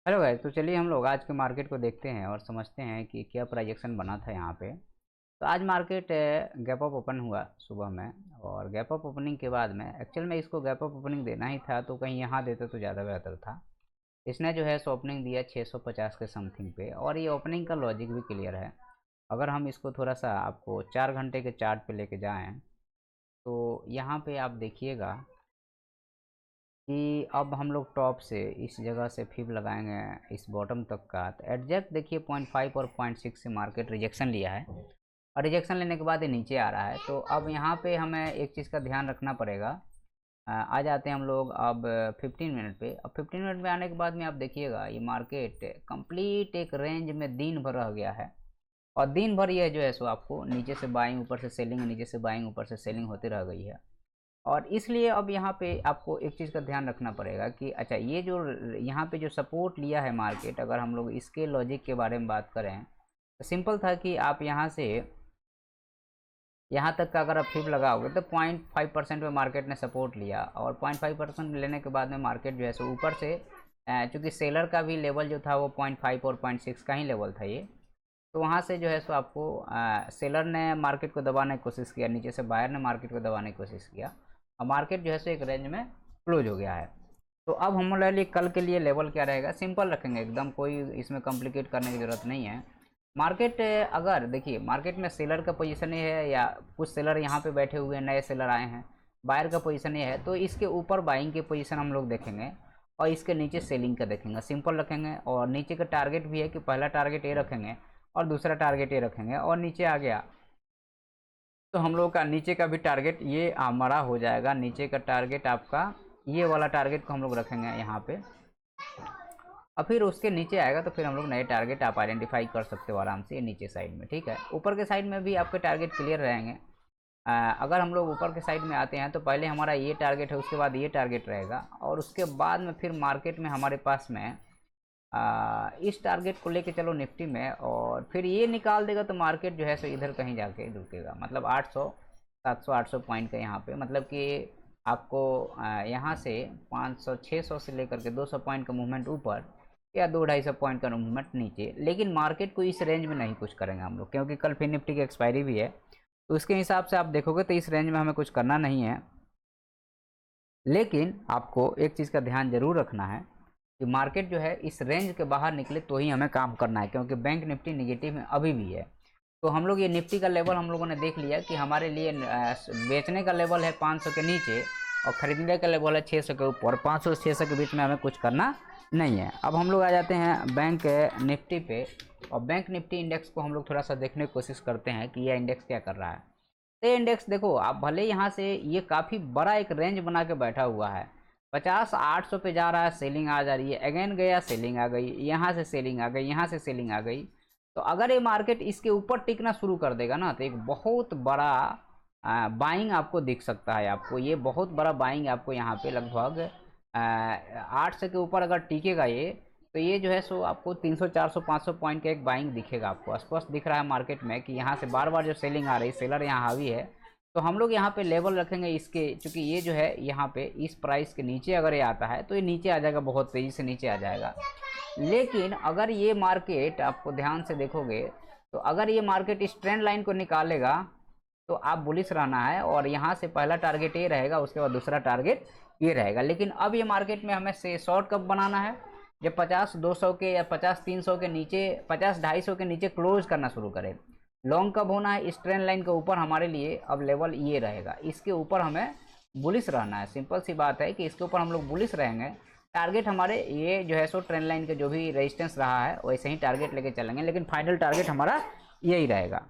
Hello guys, तो चलिए हम लोग आज के मार्केट को देखते हैं और समझते हैं कि क्या प्राइजेक्शन बना था यहाँ पे। तो आज मार्केट गैप अप ओपन हुआ सुबह में। और गैप अप ओपनिंग के बाद में एक्चुअल में इसको गैप अप ओपनिंग देना ही था, तो कहीं यहाँ देते तो ज़्यादा बेहतर था। इसने जो है सो ओपनिंग दिया 650 के समथिंग पे, और ये ओपनिंग का लॉजिक भी क्लियर है। अगर हम इसको थोड़ा सा आपको 4 घंटे के चार्ट पे लेके जाएँ तो यहाँ पे आप देखिएगा कि अब हम लोग टॉप से इस जगह से फिब लगाएंगे इस बॉटम तक का, तो एग्जैक्ट देखिए 0.5 और 0.6 से मार्केट रिजेक्शन लिया है। और रिजेक्शन लेने के बाद ये नीचे आ रहा है। तो अब यहाँ पे हमें एक चीज़ का ध्यान रखना पड़ेगा। आ जाते हैं हम लोग अब 15 मिनट पे। अब 15 मिनट में आने के बाद में आप देखिएगा ये मार्केट कंप्लीट एक रेंज में दिन भर रह गया है। और दिन भर ये जो है सो आपको नीचे से बाइंग, ऊपर से सेलिंग, नीचे से बाइंग, ऊपर से सेलिंग होती रह गई है। और इसलिए अब यहाँ पे आपको एक चीज़ का ध्यान रखना पड़ेगा कि अच्छा ये जो यहाँ पे जो सपोर्ट लिया है मार्केट, अगर हम लोग इसके लॉजिक के बारे में बात करें तो सिंपल था कि आप यहाँ से यहाँ तक का अगर आप फिब लगाओगे तो 0.5% में मार्केट ने सपोर्ट लिया। और 0.5% लेने के बाद में मार्केट जो है सो ऊपर से चूँकि सेलर का भी लेवल जो था वो 0.5 और 0.6 का ही लेवल था ये। तो वहाँ से जो है सो आपको सेलर ने मार्केट को दबाने की कोशिश किया, नीचे से बायर ने मार्केट को दबाने की कोशिश किया, और मार्केट जो है सो एक रेंज में क्लोज हो गया है। तो अब हमारे लिए कल के लिए लेवल क्या रहेगा, सिंपल रखेंगे एकदम, कोई इसमें कॉम्प्लिकेट करने की ज़रूरत नहीं है। मार्केट अगर देखिए मार्केट में सेलर का पोजीशन ये है, या कुछ सेलर यहाँ पे बैठे हुए हैं, नए सेलर आए हैं, बायर का पोजीशन ये है, तो इसके ऊपर बाइंग के पोजीशन हम लोग देखेंगे और इसके नीचे सेलिंग का देखेंगे, सिंपल रखेंगे। और नीचे का टारगेट भी है कि पहला टारगेट ये रखेंगे और दूसरा टारगेट ये रखेंगे। और नीचे आ गया तो हम लोग का नीचे का भी टारगेट ये हमारा हो जाएगा। नीचे का टारगेट आपका ये वाला टारगेट को हम लोग रखेंगे यहाँ पे, और फिर उसके नीचे आएगा तो फिर हम लोग नए टारगेट आप आइडेंटिफाई कर सकते हो आराम से ये नीचे साइड में, ठीक है। ऊपर के साइड में भी आपके टारगेट क्लियर रहेंगे। अगर हम लोग ऊपर के साइड में आते हैं तो पहले हमारा ये टारगेट है, उसके बाद ये टारगेट रहेगा, और उसके बाद में फिर मार्केट में हमारे पास में इस टारगेट को लेके चलो निफ्टी में, और फिर ये निकाल देगा तो मार्केट जो है सो इधर कहीं जाके रुकेगा, मतलब 800 700 800 पॉइंट का यहाँ पे, मतलब कि आपको यहाँ से 500 600 से लेकर के 200 पॉइंट का मूवमेंट ऊपर, या 200-250 पॉइंट का मूवमेंट नीचे। लेकिन मार्केट को इस रेंज में नहीं कुछ करेंगे हम लोग, क्योंकि कल फिर निफ्टी की एक्सपायरी भी है। तो उसके हिसाब से आप देखोगे तो इस रेंज में हमें कुछ करना नहीं है। लेकिन आपको एक चीज़ का ध्यान जरूर रखना है कि मार्केट जो है इस रेंज के बाहर निकले तो ही हमें काम करना है, क्योंकि बैंक निफ्टी निगेटिव में अभी भी है। तो हम लोग ये निफ्टी का लेवल हम लोगों ने देख लिया कि हमारे लिए बेचने का लेवल है 500 के नीचे, और खरीदने का लेवल है 600 के ऊपर। 500 से 600 के बीच में हमें कुछ करना नहीं है। अब हम लोग आ जाते हैं बैंक निफ्टी पे, और बैंक निफ्टी इंडेक्स को हम लोग थोड़ा सा देखने की कोशिश करते हैं कि यह इंडेक्स क्या कर रहा है। तो इंडेक्स देखो आप, भले यहाँ से ये काफ़ी बड़ा एक रेंज बना के बैठा हुआ है, 50 800 पे जा रहा है, सेलिंग आ जा रही है, अगेन गया सेलिंग आ गई, यहाँ से सेलिंग आ गई, यहाँ से सेलिंग आ गई। तो अगर ये मार्केट इसके ऊपर टिकना शुरू कर देगा ना, तो एक बहुत बड़ा बाइंग आपको दिख सकता है। आपको ये बहुत बड़ा बाइंग आपको यहाँ पे लगभग 800 के ऊपर अगर टिकेगा ये, तो ये जो है सो आपको 300 400 500 पॉइंट का एक बाइंग दिखेगा। आपको स्पष्ट दिख रहा है मार्केट में कि यहाँ से बार बार जो सेलिंग आ रही है, सेलर यहाँ हावी है। तो हम लोग यहाँ पे लेवल रखेंगे इसके, चूँकि ये जो है यहाँ पे इस प्राइस के नीचे अगर ये आता है तो ये नीचे आ जाएगा, बहुत तेज़ी से नीचे आ जाएगा। लेकिन अगर ये मार्केट आपको ध्यान से देखोगे तो अगर ये मार्केट इस ट्रेंड लाइन को निकालेगा तो आप बुलिश रहना है, और यहाँ से पहला टारगेट ये रहेगा, उसके बाद दूसरा टारगेट ये रहेगा। लेकिन अब ये मार्केट में हमें से शॉर्ट कब बनाना है, जब 50 200 के या 50 300 के नीचे, 50 250 के नीचे क्लोज करना शुरू करे। लॉन्ग कब होना है, इस ट्रेंड लाइन के ऊपर हमारे लिए अब लेवल ये रहेगा, इसके ऊपर हमें बुलिश रहना है। सिंपल सी बात है कि इसके ऊपर हम लोग बुलिश रहेंगे। टारगेट हमारे ये जो है सो ट्रेंड लाइन के जो भी रेजिस्टेंस रहा है वैसे ही टारगेट लेके चलेंगे, लेकिन फाइनल टारगेट हमारा यही रहेगा।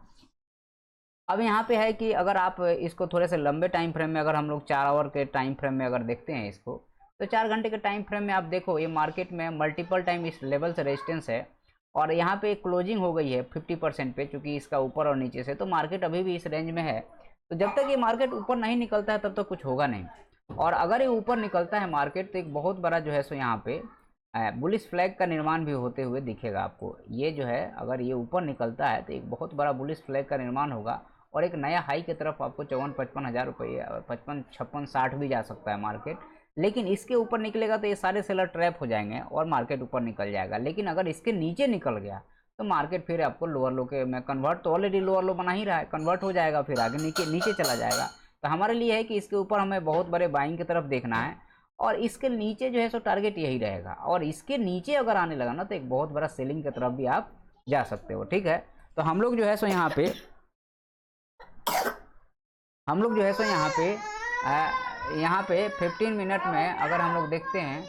अब यहाँ पे है कि अगर आप इसको थोड़े से लंबे टाइम फ्रेम में, अगर हम लोग 4 आवर के टाइम फ्रेम में अगर देखते हैं इसको, तो 4 घंटे के टाइम फ्रेम में आप देखो ये मार्केट में मल्टीपल टाइम इस लेवल से रेजिस्टेंस है, और यहाँ पे क्लोजिंग हो गई है 50% पे, चूँकि इसका ऊपर और नीचे से, तो मार्केट अभी भी इस रेंज में है। तो जब तक ये मार्केट ऊपर नहीं निकलता है तब तक कुछ होगा नहीं। और अगर ये ऊपर निकलता है मार्केट, तो एक बहुत बड़ा जो है सो यहाँ पे बुलिश फ्लैग का निर्माण भी होते हुए दिखेगा आपको। ये जो है अगर ये ऊपर निकलता है तो एक बहुत बड़ा बुलिश फ्लैग का निर्माण होगा, और एक नया हाई की तरफ आपको 54-55 हज़ार रुपये, 55 56 60 भी जा सकता है मार्केट। लेकिन इसके ऊपर निकलेगा तो ये सारे सेलर ट्रैप हो जाएंगे और मार्केट ऊपर निकल जाएगा। लेकिन अगर इसके नीचे निकल गया तो मार्केट फिर आपको लोअर लो के में कन्वर्ट, तो ऑलरेडी लोअर लो बना ही रहा है, कन्वर्ट हो जाएगा, फिर आगे नीचे नीचे चला जाएगा। तो हमारे लिए है कि इसके ऊपर हमें बहुत बड़े बाइंग की तरफ देखना है और इसके नीचे जो है सो टारगेट यही रहेगा, और इसके नीचे अगर आने लगा ना तो एक बहुत बड़ा सेलिंग की तरफ भी आप जा सकते हो। ठीक है, तो हम लोग जो है सो यहाँ पे यहाँ पे 15 मिनट में अगर हम लोग देखते हैं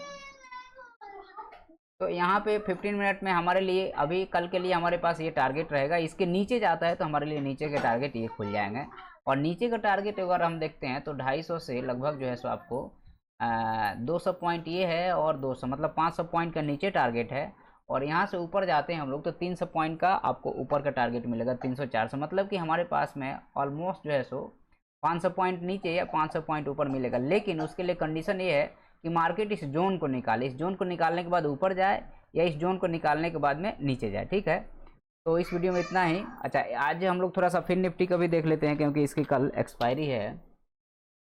तो यहाँ पे 15 मिनट में हमारे लिए अभी कल के लिए हमारे पास ये टारगेट रहेगा। इसके नीचे जाता है तो हमारे लिए नीचे के टारगेट ये खुल जाएंगे, और नीचे का टारगेट अगर हम देखते हैं तो 250 से लगभग जो है सो आपको 200 पॉइंट ये है, और 200 मतलब 500 पॉइंट का नीचे टारगेट है। और यहाँ से ऊपर जाते हैं हम लोग तो 300 पॉइंट का आपको ऊपर का टारगेट मिलेगा, 300-400, मतलब कि हमारे पास में ऑलमोस्ट जो है सो 500 पॉइंट नीचे या 500 पॉइंट ऊपर मिलेगा। लेकिन उसके लिए कंडीशन ये है कि मार्केट इस जोन को निकाले, इस जोन को निकालने के बाद ऊपर जाए या इस जोन को निकालने के बाद में नीचे जाए। ठीक है, तो इस वीडियो में इतना ही। अच्छा, आज हम लोग थोड़ा सा फिर निफ्टी का भी देख लेते हैं क्योंकि इसकी कल एक्सपायरी है,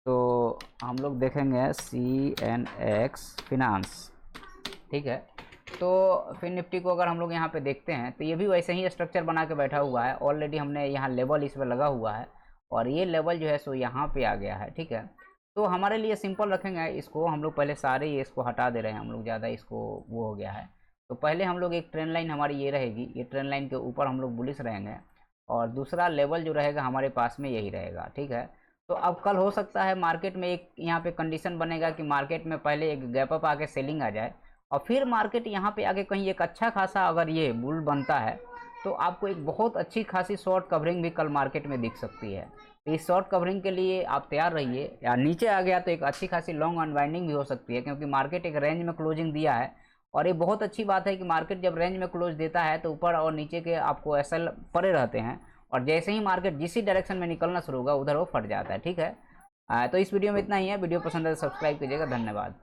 तो हम लोग देखेंगे CNX फिनांस। ठीक है, तो फिर निफ्टी को अगर हम लोग यहाँ पे देखते हैं तो ये भी वैसे ही स्ट्रक्चर बना के बैठा हुआ है। ऑलरेडी हमने यहाँ लेवल इस पर लगा हुआ है और ये लेवल जो है सो यहाँ पे आ गया है। ठीक है, तो हमारे लिए सिंपल रखेंगे इसको हम लोग, पहले सारे ये इसको हटा दे रहे हैं हम लोग, ज़्यादा इसको वो हो गया है। तो पहले हम लोग एक ट्रेंड लाइन हमारी ये रहेगी, ये ट्रेंड लाइन के ऊपर हम लोग बुलिश रहेंगे, और दूसरा लेवल जो रहेगा हमारे पास में यही रहेगा। ठीक है, तो अब कल हो सकता है मार्केट में एक यहाँ पे कंडीशन बनेगा कि मार्केट में पहले एक गैप अप आके सेलिंग आ जाए, और फिर मार्केट यहाँ पे आगे कहीं एक अच्छा खासा अगर ये बुल बनता है तो आपको एक बहुत अच्छी खासी शॉर्ट कवरिंग भी कल मार्केट में दिख सकती है। तो इस शॉर्ट कवरिंग के लिए आप तैयार रहिए, या नीचे आ गया तो एक अच्छी खासी लॉन्ग अनवाइंडिंग भी हो सकती है, क्योंकि मार्केट एक रेंज में क्लोजिंग दिया है। और ये बहुत अच्छी बात है कि मार्केट जब रेंज में क्लोज देता है तो ऊपर और नीचे के आपको एसएल पड़े रहते हैं, और जैसे ही मार्केट जिस डायरेक्शन में निकलना शुरू होगा उधर वो फट जाता है। ठीक है, तो इस वीडियो में इतना ही है। वीडियो पसंद है तो सब्सक्राइब कीजिएगा। धन्यवाद।